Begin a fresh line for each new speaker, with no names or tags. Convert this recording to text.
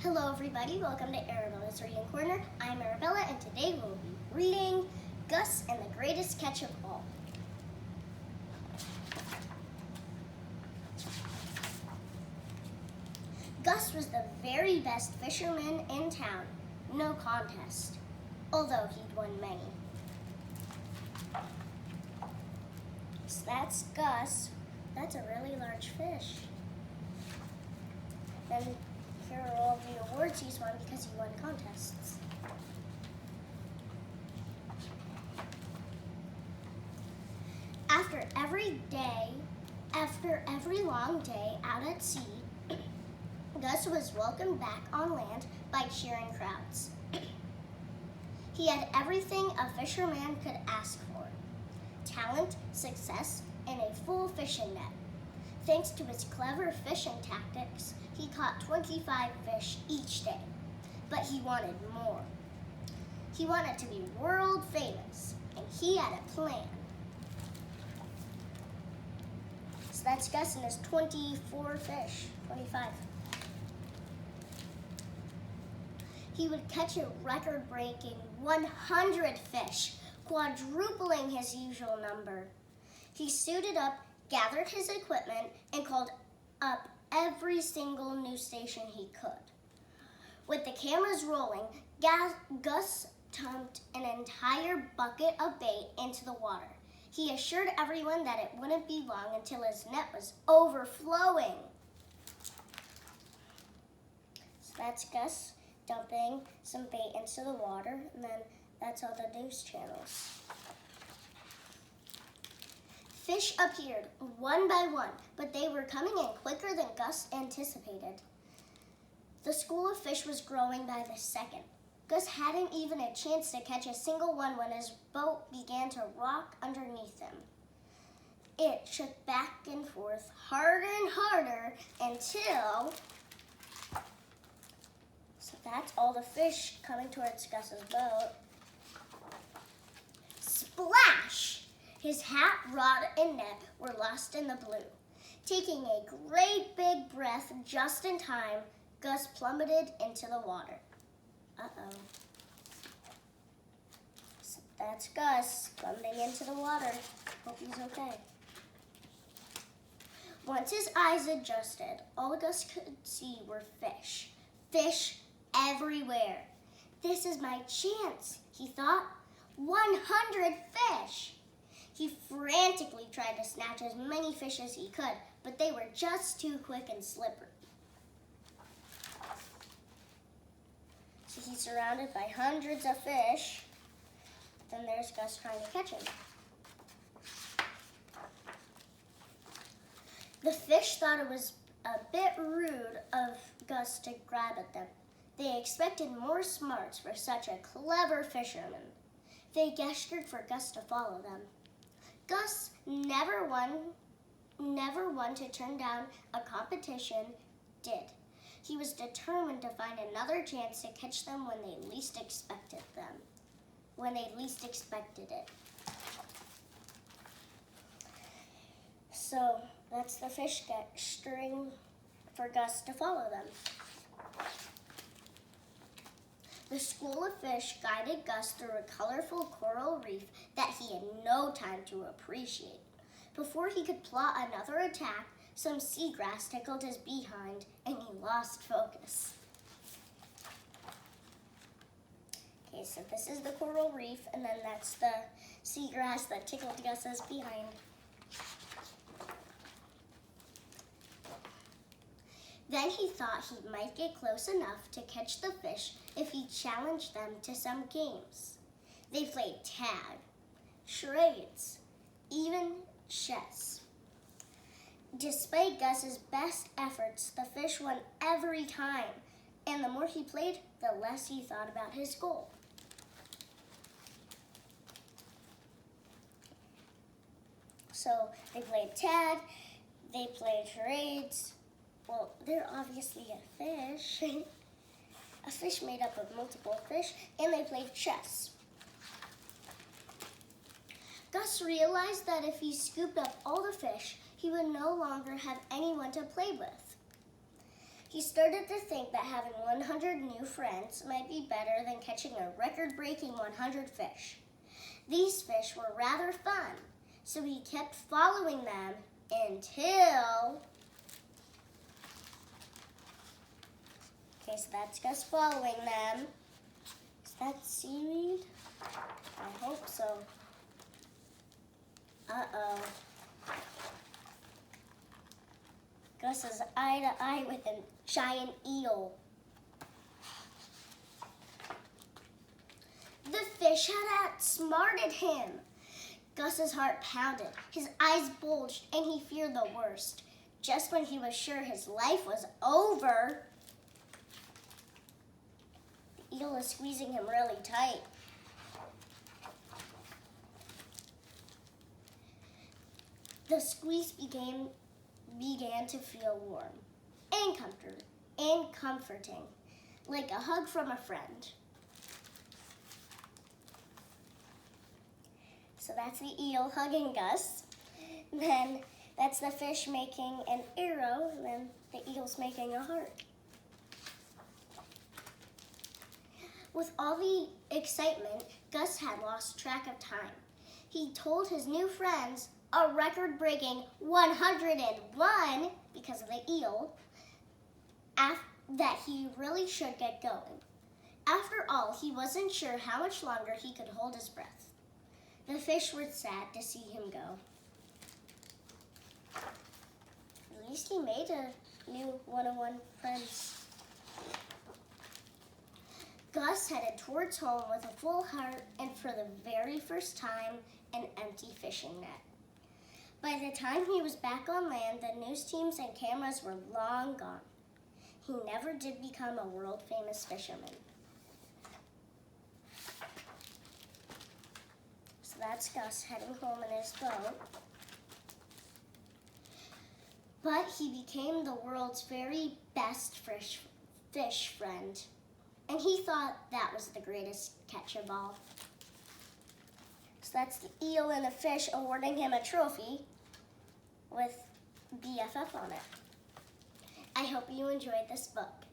Hello everybody, welcome to Arabella's Reading Corner. I'm Arabella and today we'll be reading Gus and the Greatest Catch of All. Gus was the very best fisherman in town, no contest, although he'd won many. So that's Gus. That's a really large fish. Then here are all the awards he's won because he won contests. After every long day out at sea, Gus was welcomed back on land by cheering crowds. He had everything a fisherman could ask for: talent, success, and a full fishing net. Thanks to his clever fishing tactics, he caught 25 fish each day, but he wanted more. He wanted to be world famous, and he had a plan. So that's Gus and his 24 fish, 25. He would catch a record-breaking 100 fish, quadrupling his usual number. He suited up, gathered his equipment, and called up every single news station he could. With the cameras rolling, Gus dumped an entire bucket of bait into the water. He assured everyone that it wouldn't be long until his net was overflowing. So that's Gus dumping some bait into the water, and then that's all the news channels. Fish appeared one by one, but they were coming in quicker than Gus anticipated. The school of fish was growing by the second. Gus hadn't even a chance to catch a single one when his boat began to rock underneath him. It shook back and forth, harder and harder, until... So that's all the fish coming towards Gus's boat. Splash! His hat, rod, and net were lost in the blue. Taking a great big breath just in time, Gus plummeted into the water. Uh-oh. So that's Gus plummeting into the water. Hope he's okay. Once his eyes adjusted, all Gus could see were fish. Fish everywhere. This is my chance, he thought. 100 fish! He frantically tried to snatch as many fish as he could, but they were just too quick and slippery. So he's surrounded by hundreds of fish. Then there's Gus trying to catch him. The fish thought it was a bit rude of Gus to grab at them. They expected more smarts for such a clever fisherman. They gestured for Gus to follow them. Gus never one to turn down a competition did. He was determined to find another chance to catch them when they least expected it. So that's the fish gesturing for Gus to follow them. The school of fish guided Gus through a colorful coral reef that he had no time to appreciate. Before he could plot another attack, some seagrass tickled his behind and he lost focus. Okay, so this is the coral reef, and then that's the seagrass that tickled Gus's behind. Then he thought he might get close enough to catch the fish if he challenged them to some games. They played tag, charades, even chess. Despite Gus's best efforts, the fish won every time, and the more he played, the less he thought about his goal. So they played tag, they played charades. Well, they're obviously a fish. A fish made up of multiple fish, and they played chess. Gus realized that if he scooped up all the fish, he would no longer have anyone to play with. He started to think that having 100 new friends might be better than catching a record-breaking 100 fish. These fish were rather fun, so he kept following them until... Okay, so that's Gus following them. Is that seaweed? I hope so. Uh-oh. Gus is eye to eye with a giant eel. The fish had outsmarted him. Gus's heart pounded, his eyes bulged, and he feared the worst. Just when he was sure his life was over, the eel is squeezing him really tight. The squeeze began to feel warm and comforting, like a hug from a friend. So that's the eel hugging Gus. Then that's the fish making an arrow, and then the eel's making a heart. With all the excitement, Gus had lost track of time. He told his new friends a record-breaking 101, because of the eel, that he really should get going. After all, he wasn't sure how much longer he could hold his breath. The fish were sad to see him go. At least he made a new 101 friends. Gus headed towards home with a full heart and for the very first time, an empty fishing net. By the time he was back on land, the news teams and cameras were long gone. He never did become a world-famous fisherman. So that's Gus heading home in his boat. But he became the world's very best fish friend. And he thought that was the greatest catch of all. So that's the eel and the fish awarding him a trophy with BFF on it. I hope you enjoyed this book.